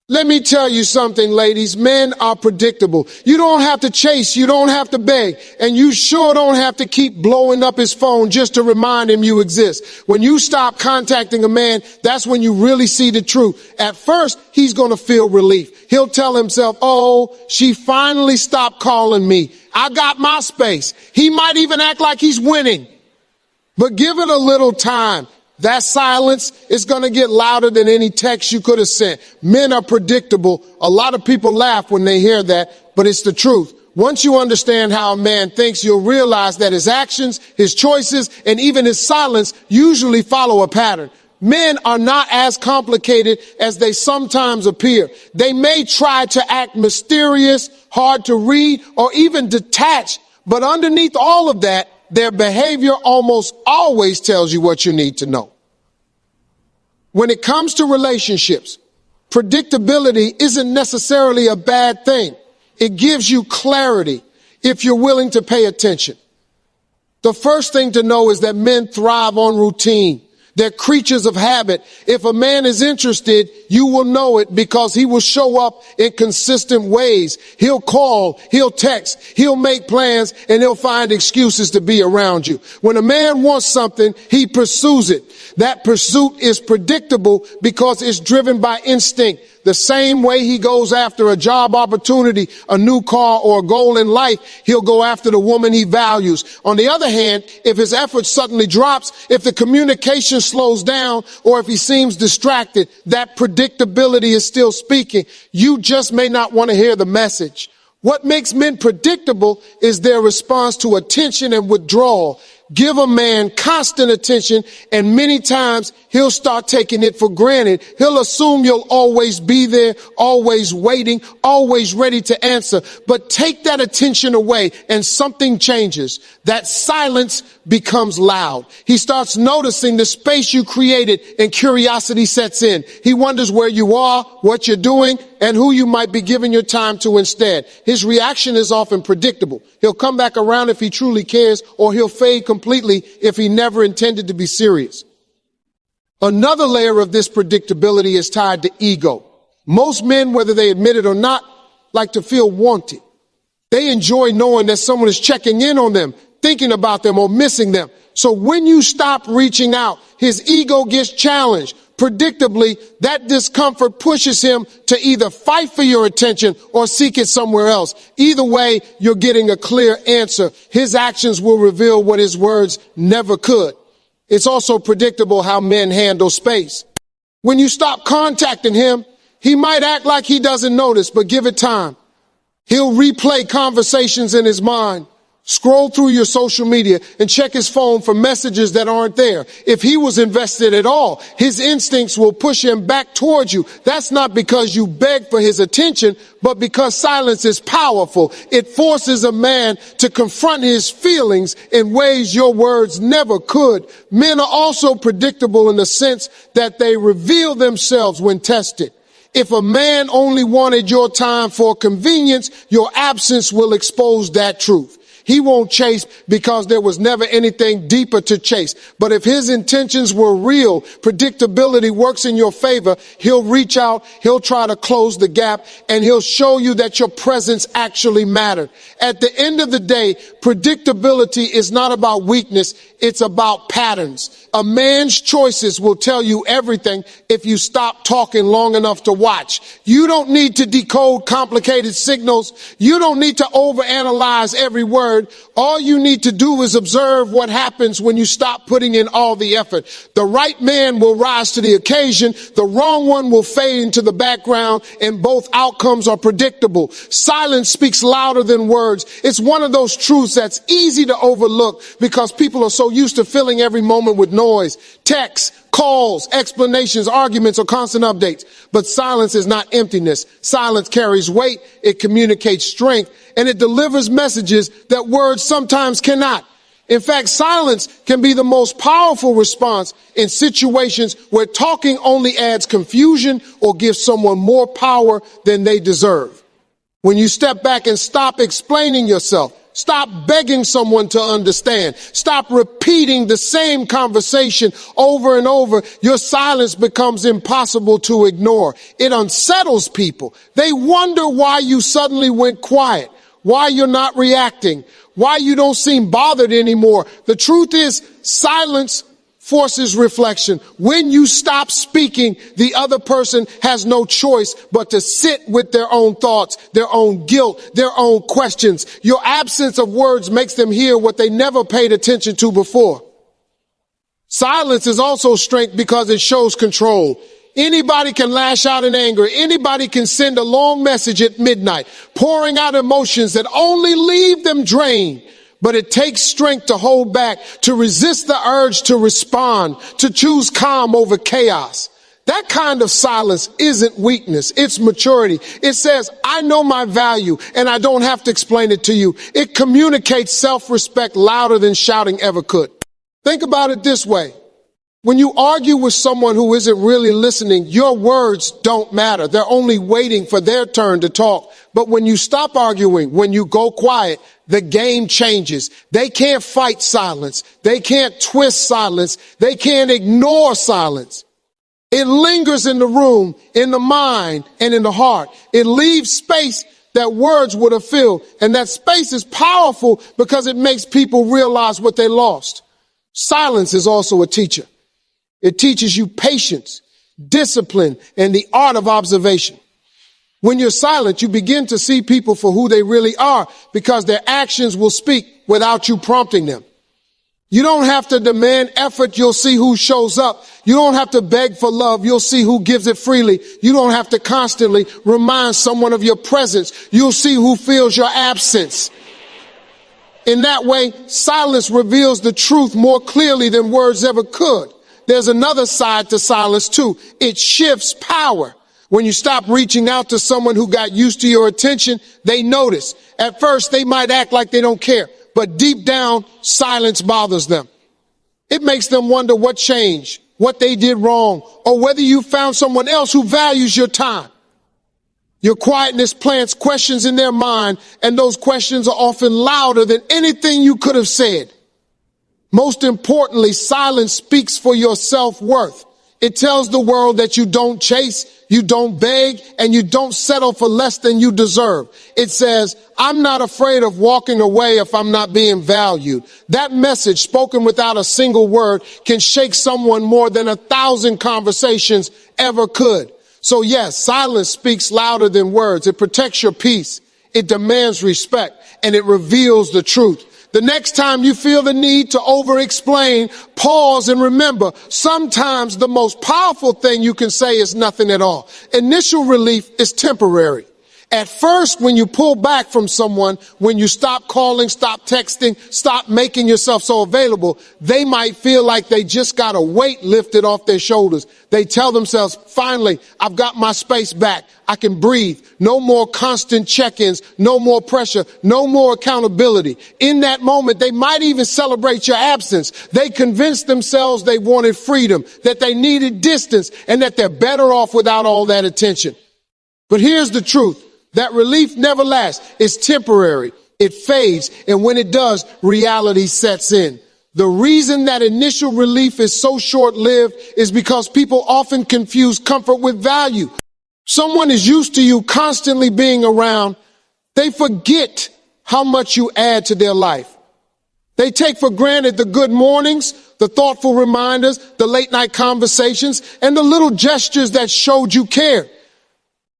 Let me tell you something, ladies. Men are predictable. You don't have to chase. You don't have to beg. And you sure don't have to keep blowing up his phone just to remind him you exist. When you stop contacting a man, that's when you really see the truth. At first, he's going to feel relief. He'll tell himself, oh, she finally stopped calling me. I got my space. He might even act like he's winning. But give it a little time. That silence is going to get louder than any text you could have sent. Men are predictable. A lot of people laugh when they hear that, but it's the truth. Once you understand how a man thinks, you'll realize that his actions, his choices, and even his silence usually follow a pattern. Men are not as complicated as they sometimes appear. They may try to act mysterious, hard to read, or even detached, but underneath all of that, their behavior almost always tells you what you need to know. When it comes to relationships, predictability isn't necessarily a bad thing. It gives you clarity if you're willing to pay attention. The first thing to know is that men thrive on routine. They're creatures of habit. If a man is interested, you will know it because he will show up in consistent ways. He'll call, he'll text, he'll make plans, and he'll find excuses to be around you. When a man wants something, he pursues it. That pursuit is predictable because it's driven by instinct. The same way he goes after a job opportunity, a new car, or a goal in life, he'll go after the woman he values. On the other hand, if his effort suddenly drops, if the communication slows down, or if he seems distracted, that predictability is still speaking. You just may not want to hear the message. What makes men predictable is their response to attention and withdrawal. Give a man constant attention, and many times he'll start taking it for granted. He'll assume you'll always be there, always waiting, always ready to answer. But take that attention away and something changes. That silence becomes loud. He starts noticing the space you created and curiosity sets in. He wonders where you are, what you're doing, and who you might be giving your time to instead. His reaction is often predictable. He'll come back around if he truly cares, or he'll fade completely if he never intended to be serious. Another layer of this predictability is tied to ego. Most men, whether they admit it or not, like to feel wanted. They enjoy knowing that someone is checking in on them, thinking about them, or missing them. So when you stop reaching out, his ego gets challenged. Predictably, that discomfort pushes him to either fight for your attention or seek it somewhere else. Either way, you're getting a clear answer. His actions will reveal what his words never could. It's also predictable how men handle space. When you stop contacting him, he might act like he doesn't notice, but give it time. He'll replay conversations in his mind, scroll through your social media, and check his phone for messages that aren't there. If he was invested at all, his instincts will push him back towards you. That's not because you beg for his attention, but because silence is powerful. It forces a man to confront his feelings in ways your words never could. Men are also predictable in the sense that they reveal themselves when tested. If a man only wanted your time for convenience, your absence will expose that truth. He won't chase because there was never anything deeper to chase. But if his intentions were real, predictability works in your favor. He'll reach out, he'll try to close the gap, and he'll show you that your presence actually mattered. At the end of the day, predictability is not about weakness, it's about patterns. A man's choices will tell you everything if you stop talking long enough to watch. You don't need to decode complicated signals. You don't need to overanalyze every word. All you need to do is observe what happens when you stop putting in all the effort. The right man will rise to the occasion. The wrong one will fade into the background, and both outcomes are predictable. Silence speaks louder than words. It's one of those truths that's easy to overlook because people are so used to filling every moment with noise, texts, calls, explanations, arguments, or constant updates. But silence is not emptiness. Silence carries weight, it communicates strength, and it delivers messages that words sometimes cannot. In fact, silence can be the most powerful response in situations where talking only adds confusion or gives someone more power than they deserve. When you step back and stop explaining yourself, Stop begging someone to understand. Stop repeating the same conversation over and over. Your silence becomes impossible to ignore. It unsettles people. They wonder why you suddenly went quiet, why you're not reacting, why you don't seem bothered anymore. The truth is, silence forces reflection. When you stop speaking, the other person has no choice but to sit with their own thoughts, their own guilt, their own questions. Your absence of words makes them hear what they never paid attention to before. Silence is also strength because it shows control. Anybody can lash out in anger. Anybody can send a long message at midnight, pouring out emotions that only leave them drained. But it takes strength to hold back, to resist the urge to respond, to choose calm over chaos. That kind of silence isn't weakness, it's maturity. It says, I know my value and I don't have to explain it to you. It communicates self-respect louder than shouting ever could. Think about it this way. When you argue with someone who isn't really listening, your words don't matter. They're only waiting for their turn to talk. But when you stop arguing, when you go quiet, the game changes. They can't fight silence. They can't twist silence. They can't ignore silence. It lingers in the room, in the mind, and in the heart. It leaves space that words would have filled. And that space is powerful because it makes people realize what they lost. Silence is also a teacher. It teaches you patience, discipline, and the art of observation. When you're silent, you begin to see people for who they really are because their actions will speak without you prompting them. You don't have to demand effort. You'll see who shows up. You don't have to beg for love. You'll see who gives it freely. You don't have to constantly remind someone of your presence. You'll see who feels your absence. In that way, silence reveals the truth more clearly than words ever could. There's another side to silence too. It shifts power. When you stop reaching out to someone who got used to your attention, they notice. At first, they might act like they don't care, but deep down, silence bothers them. It makes them wonder what changed, what they did wrong, or whether you found someone else who values your time. Your quietness plants questions in their mind, and those questions are often louder than anything you could have said. Most importantly, silence speaks for your self-worth. It tells the world that you don't chase, you don't beg, and you don't settle for less than you deserve. It says, I'm not afraid of walking away if I'm not being valued. That message, spoken without a single word, can shake someone more than 1,000 conversations ever could. So yes, silence speaks louder than words. It protects your peace. It demands respect, and it reveals the truth. The next time you feel the need to over-explain, pause and remember, sometimes the most powerful thing you can say is nothing at all. Initial relief is temporary. At first, when you pull back from someone, when you stop calling, stop texting, stop making yourself so available, they might feel like they just got a weight lifted off their shoulders. They tell themselves, finally, I've got my space back. I can breathe. No more constant check-ins, no more pressure, no more accountability. In that moment, they might even celebrate your absence. They convinced themselves they wanted freedom, that they needed distance, and that they're better off without all that attention. But here's the truth. That relief never lasts. It's temporary. It fades. And when it does, reality sets in. The reason that initial relief is so short-lived is because people often confuse comfort with value. Someone is used to you constantly being around. They forget how much you add to their life. They take for granted the good mornings, the thoughtful reminders, the late-night conversations, and the little gestures that showed you care.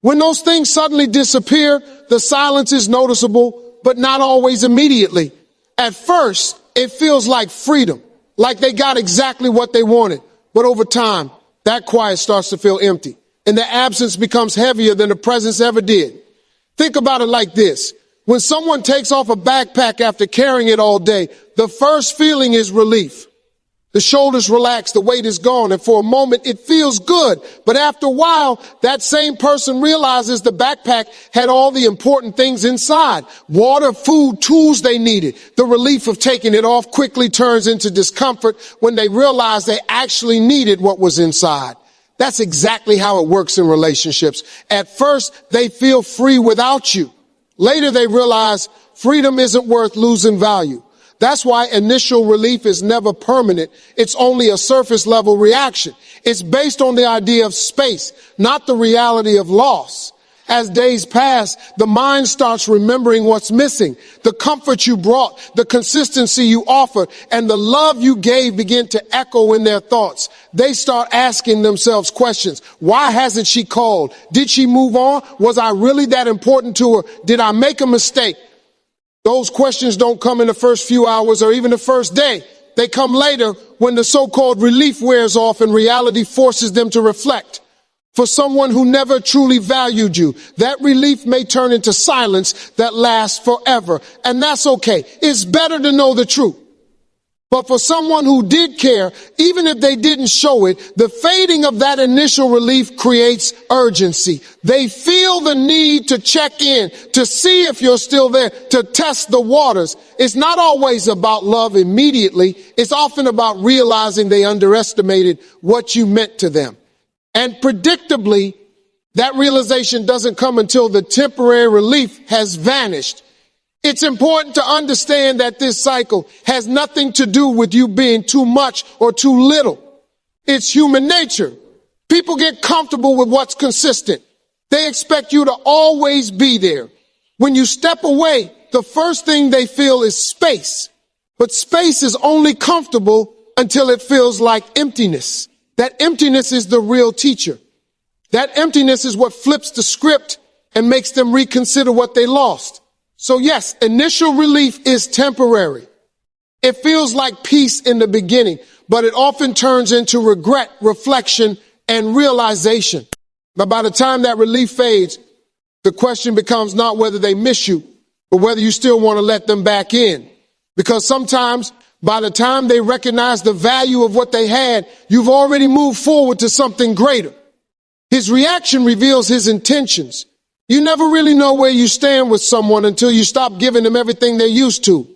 When those things suddenly disappear, the silence is noticeable, but not always immediately. At first, it feels like freedom, like they got exactly what they wanted. But over time, that quiet starts to feel empty, and the absence becomes heavier than the presence ever did. Think about it like this. When someone takes off a backpack after carrying it all day, the first feeling is relief. The shoulders relax, the weight is gone, and for a moment it feels good. But after a while, that same person realizes the backpack had all the important things inside. Water, food, tools they needed. The relief of taking it off quickly turns into discomfort when they realize they actually needed what was inside. That's exactly how it works in relationships. At first, they feel free without you. Later, they realize freedom isn't worth losing value. That's why initial relief is never permanent. It's only a surface level reaction. It's based on the idea of space, not the reality of loss. As days pass, the mind starts remembering what's missing. The comfort you brought, the consistency you offered, and the love you gave begin to echo in their thoughts. They start asking themselves questions. Why hasn't she called? Did she move on? Was I really that important to her? Did I make a mistake? Those questions don't come in the first few hours or even the first day. They come later when the so-called relief wears off and reality forces them to reflect. For someone who never truly valued you, that relief may turn into silence that lasts forever. And that's okay. It's better to know the truth. But for someone who did care, even if they didn't show it, the fading of that initial relief creates urgency. They feel the need to check in, to see if you're still there, to test the waters. It's not always about love immediately. It's often about realizing they underestimated what you meant to them. And predictably, that realization doesn't come until the temporary relief has vanished. It's important to understand that this cycle has nothing to do with you being too much or too little. It's human nature. People get comfortable with what's consistent. They expect you to always be there. When you step away, the first thing they feel is space. But space is only comfortable until it feels like emptiness. That emptiness is the real teacher. That emptiness is what flips the script and makes them reconsider what they lost. So yes, initial relief is temporary. It feels like peace in the beginning, but it often turns into regret, reflection, and realization. But by the time that relief fades, the question becomes not whether they miss you, but whether you still want to let them back in. Because sometimes by the time they recognize the value of what they had, you've already moved forward to something greater. His reaction reveals his intentions. You never really know where you stand with someone until you stop giving them everything they're used to.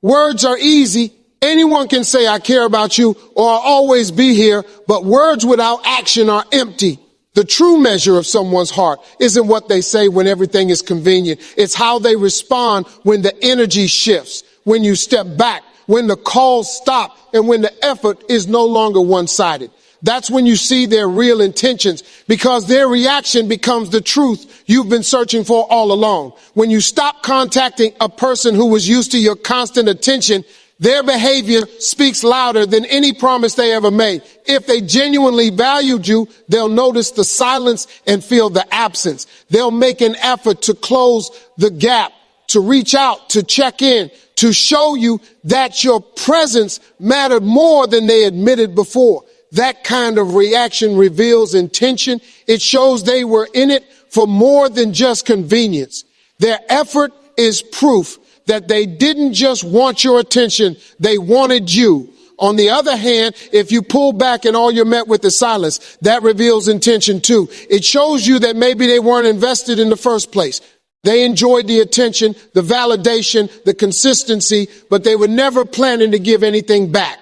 Words are easy. Anyone can say, I care about you, or I'll always be here, but words without action are empty. The true measure of someone's heart isn't what they say when everything is convenient. It's how they respond when the energy shifts, when you step back, when the calls stop, and when the effort is no longer one-sided. That's when you see their real intentions, because their reaction becomes the truth you've been searching for all along. When you stop contacting a person who was used to your constant attention, their behavior speaks louder than any promise they ever made. If they genuinely valued you, they'll notice the silence and feel the absence. They'll make an effort to close the gap, to reach out, to check in, to show you that your presence mattered more than they admitted before. That kind of reaction reveals intention. It shows they were in it for more than just convenience. Their effort is proof that they didn't just want your attention, they wanted you. On the other hand, if you pull back and all you're met with is silence, that reveals intention too. It shows you that maybe they weren't invested in the first place. They enjoyed the attention, the validation, the consistency, but they were never planning to give anything back.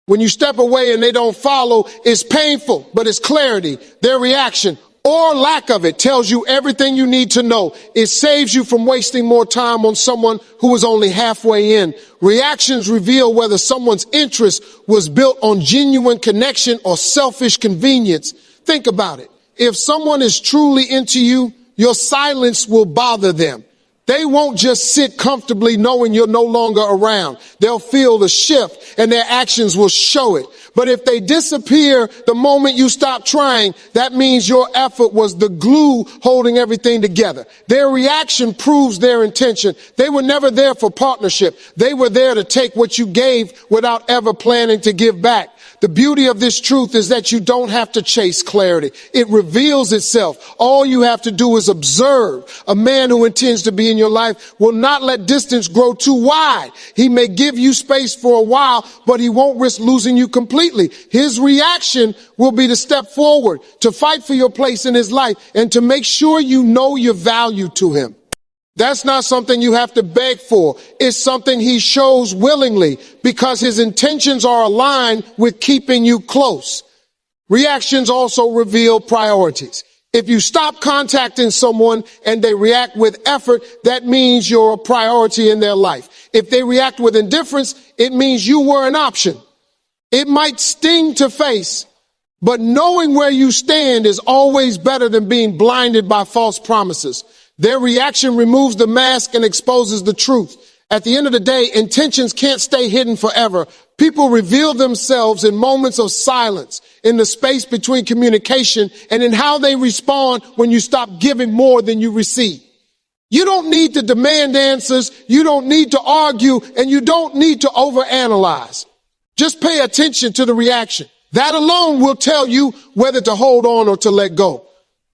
When you step away and they don't follow, it's painful, but it's clarity. Their reaction or lack of it tells you everything you need to know. It saves you from wasting more time on someone who is only halfway in. Reactions reveal whether someone's interest was built on genuine connection or selfish convenience. Think about it. If someone is truly into you, your silence will bother them. They won't just sit comfortably knowing you're no longer around. They'll feel the shift and their actions will show it. But if they disappear the moment you stop trying, that means your effort was the glue holding everything together. Their reaction proves their intention. They were never there for partnership. They were there to take what you gave without ever planning to give back. The beauty of this truth is that you don't have to chase clarity. It reveals itself. All you have to do is observe. A man who intends to be in your life will not let distance grow too wide. He may give you space for a while, but he won't risk losing you completely. His reaction will be to step forward, to fight for your place in his life, and to make sure you know your value to him. That's not something you have to beg for. It's something he shows willingly because his intentions are aligned with keeping you close. Reactions also reveal priorities. If you stop contacting someone and they react with effort, that means you're a priority in their life. If they react with indifference, it means you were an option. It might sting to face, but knowing where you stand is always better than being blinded by false promises. Their reaction removes the mask and exposes the truth. At the end of the day, intentions can't stay hidden forever. People reveal themselves in moments of silence, in the space between communication, and in how they respond when you stop giving more than you receive. You don't need to demand answers, you don't need to argue, and you don't need to overanalyze. Just pay attention to the reaction. That alone will tell you whether to hold on or to let go.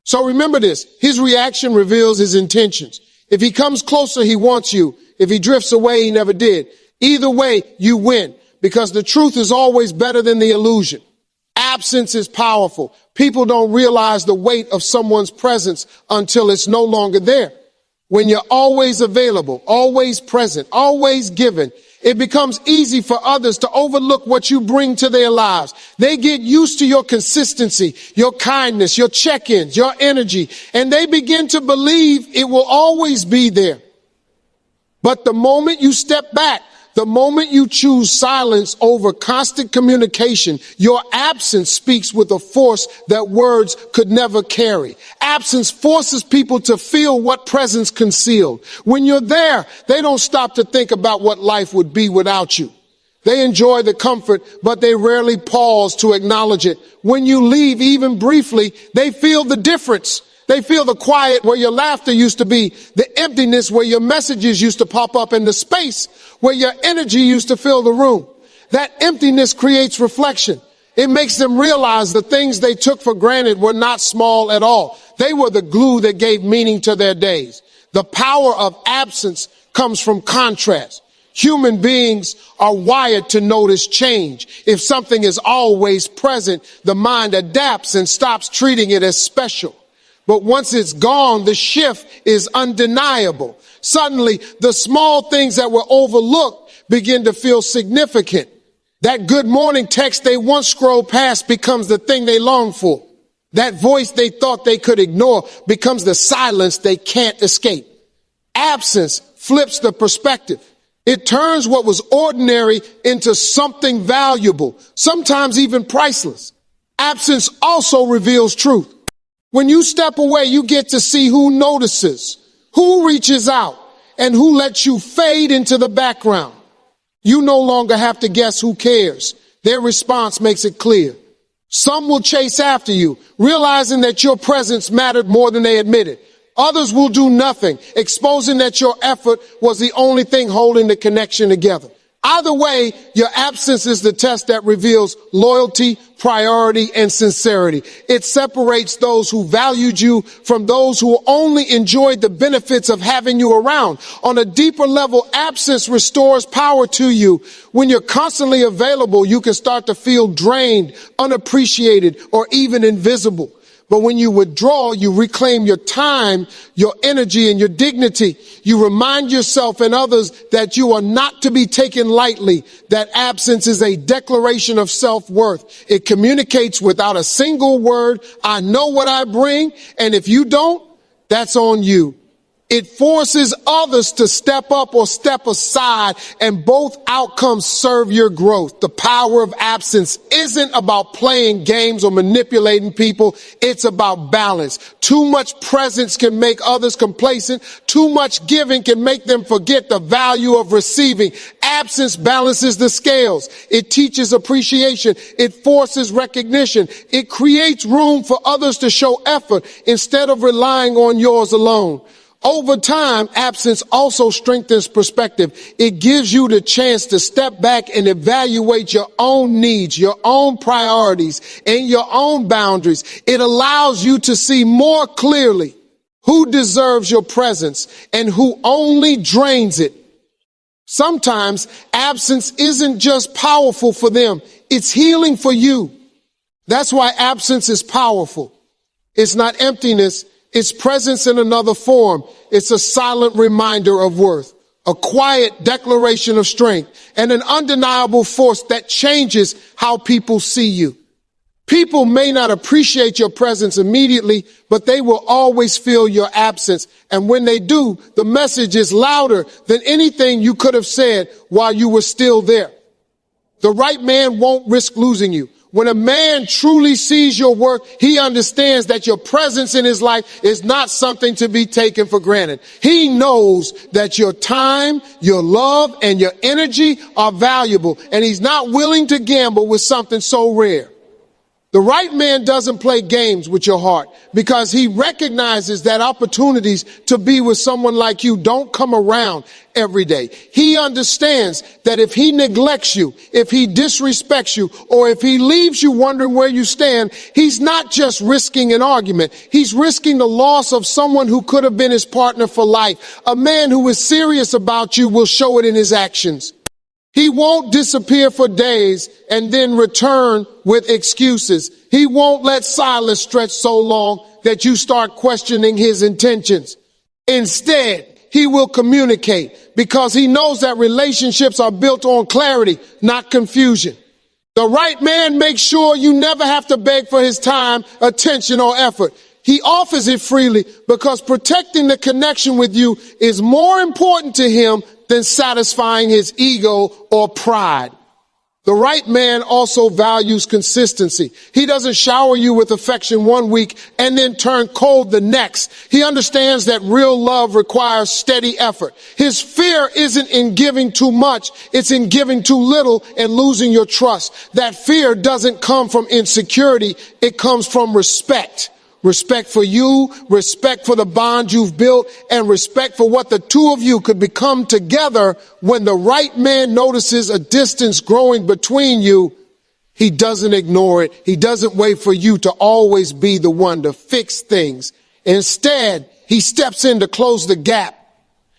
So remember this, his reaction reveals his intentions. If he comes closer, he wants you. If he drifts away, he never did. Either way, you win, because the truth is always better than the illusion. Absence is powerful. People don't realize the weight of someone's presence until it's no longer there. When you're always available, always present, always giving, it becomes easy for others to overlook what you bring to their lives. They get used to your consistency, your kindness, your check-ins, your energy, and they begin to believe it will always be there. But the moment you step back, the moment you choose silence over constant communication, your absence speaks with a force that words could never carry. Absence forces people to feel what presence concealed. When you're there, they don't stop to think about what life would be without you. They enjoy the comfort, but they rarely pause to acknowledge it. When you leave, even briefly, they feel the difference. They feel the quiet where your laughter used to be, the emptiness where your messages used to pop up, and the space where your energy used to fill the room. That emptiness creates reflection. It makes them realize the things they took for granted were not small at all. They were the glue that gave meaning to their days. The power of absence comes from contrast. Human beings are wired to notice change. If something is always present, the mind adapts and stops treating it as special. But once it's gone, the shift is undeniable. Suddenly, the small things that were overlooked begin to feel significant. That good morning text they once scrolled past becomes the thing they long for. That voice they thought they could ignore becomes the silence they can't escape. Absence flips the perspective. It turns what was ordinary into something valuable, sometimes even priceless. Absence also reveals truth. When you step away, you get to see who notices, who reaches out, and who lets you fade into the background. You no longer have to guess who cares. Their response makes it clear. Some will chase after you, realizing that your presence mattered more than they admitted. Others will do nothing, exposing that your effort was the only thing holding the connection together. Either way, your absence is the test that reveals loyalty, priority, and sincerity. It separates those who valued you from those who only enjoyed the benefits of having you around. On a deeper level, absence restores power to you. When you're constantly available, you can start to feel drained, unappreciated, or even invisible. But when you withdraw, you reclaim your time, your energy, and your dignity. You remind yourself and others that you are not to be taken lightly, that absence is a declaration of self-worth. It communicates without a single word, I know what I bring, and if you don't, that's on you. It forces others to step up or step aside, and both outcomes serve your growth. The power of absence isn't about playing games or manipulating people. It's about balance. Too much presence can make others complacent. Too much giving can make them forget the value of receiving. Absence balances the scales. It teaches appreciation. It forces recognition. It creates room for others to show effort instead of relying on yours alone. Over time, absence also strengthens perspective. It gives you the chance to step back and evaluate your own needs, your own priorities, and your own boundaries. It allows you to see more clearly who deserves your presence and who only drains it. Sometimes absence isn't just powerful for them, it's healing for you. That's why absence is powerful. It's not emptiness. It's presence in another form. It's a silent reminder of worth, a quiet declaration of strength, and an undeniable force that changes how people see you. People may not appreciate your presence immediately, but they will always feel your absence. And when they do, the message is louder than anything you could have said while you were still there. The right man won't risk losing you. When a man truly sees your worth, he understands that your presence in his life is not something to be taken for granted. He knows that your time, your love, and your energy are valuable, and he's not willing to gamble with something so rare. The right man doesn't play games with your heart because he recognizes that opportunities to be with someone like you don't come around every day. He understands that if he neglects you, if he disrespects you, or if he leaves you wondering where you stand, he's not just risking an argument. He's risking the loss of someone who could have been his partner for life. A man who is serious about you will show it in his actions. He won't disappear for days and then return with excuses. He won't let silence stretch so long that you start questioning his intentions. Instead, he will communicate because he knows that relationships are built on clarity, not confusion. The right man makes sure you never have to beg for his time, attention, or effort. He offers it freely because protecting the connection with you is more important to him than satisfying his ego or pride. The right man also values consistency. He doesn't shower you with affection one week and then turn cold the next. He understands that real love requires steady effort. His fear isn't in giving too much, it's in giving too little and losing your trust. That fear doesn't come from insecurity, it comes from respect. Respect for you, respect for the bond you've built, and respect for what the two of you could become together. When the right man notices a distance growing between you, he doesn't ignore it. He doesn't wait for you to always be the one to fix things. Instead, he steps in to close the gap.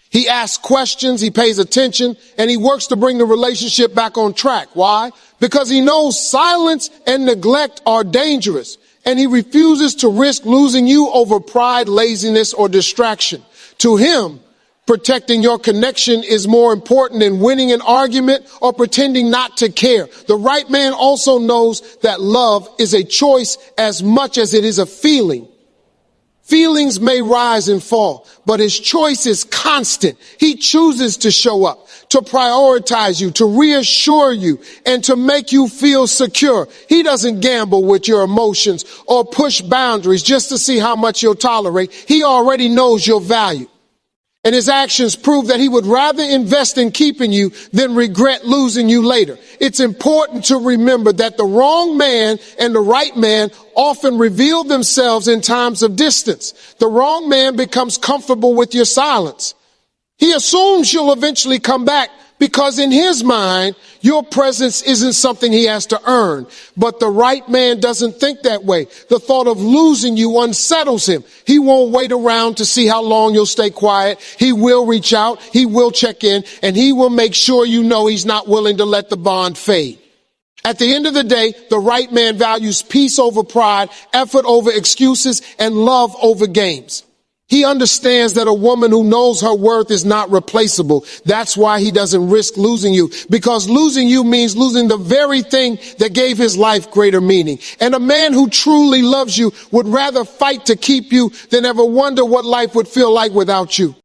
He asks questions, he pays attention, and he works to bring the relationship back on track. Why? Because he knows silence and neglect are dangerous. And he refuses to risk losing you over pride, laziness, or distraction. To him, protecting your connection is more important than winning an argument or pretending not to care. The right man also knows that love is a choice as much as it is a feeling. Feelings may rise and fall, but his choice is constant. He chooses to show up, to prioritize you, to reassure you, and to make you feel secure. He doesn't gamble with your emotions or push boundaries just to see how much you'll tolerate. He already knows your value. And his actions prove that he would rather invest in keeping you than regret losing you later. It's important to remember that the wrong man and the right man often reveal themselves in times of distance. The wrong man becomes comfortable with your silence. He assumes you'll eventually come back because in his mind, your presence isn't something he has to earn. But the right man doesn't think that way. The thought of losing you unsettles him. He won't wait around to see how long you'll stay quiet. He will reach out, he will check in, and he will make sure you know he's not willing to let the bond fade. At the end of the day, the right man values peace over pride, effort over excuses, and love over games. He understands that a woman who knows her worth is not replaceable. That's why he doesn't risk losing you, because losing you means losing the very thing that gave his life greater meaning. And a man who truly loves you would rather fight to keep you than ever wonder what life would feel like without you.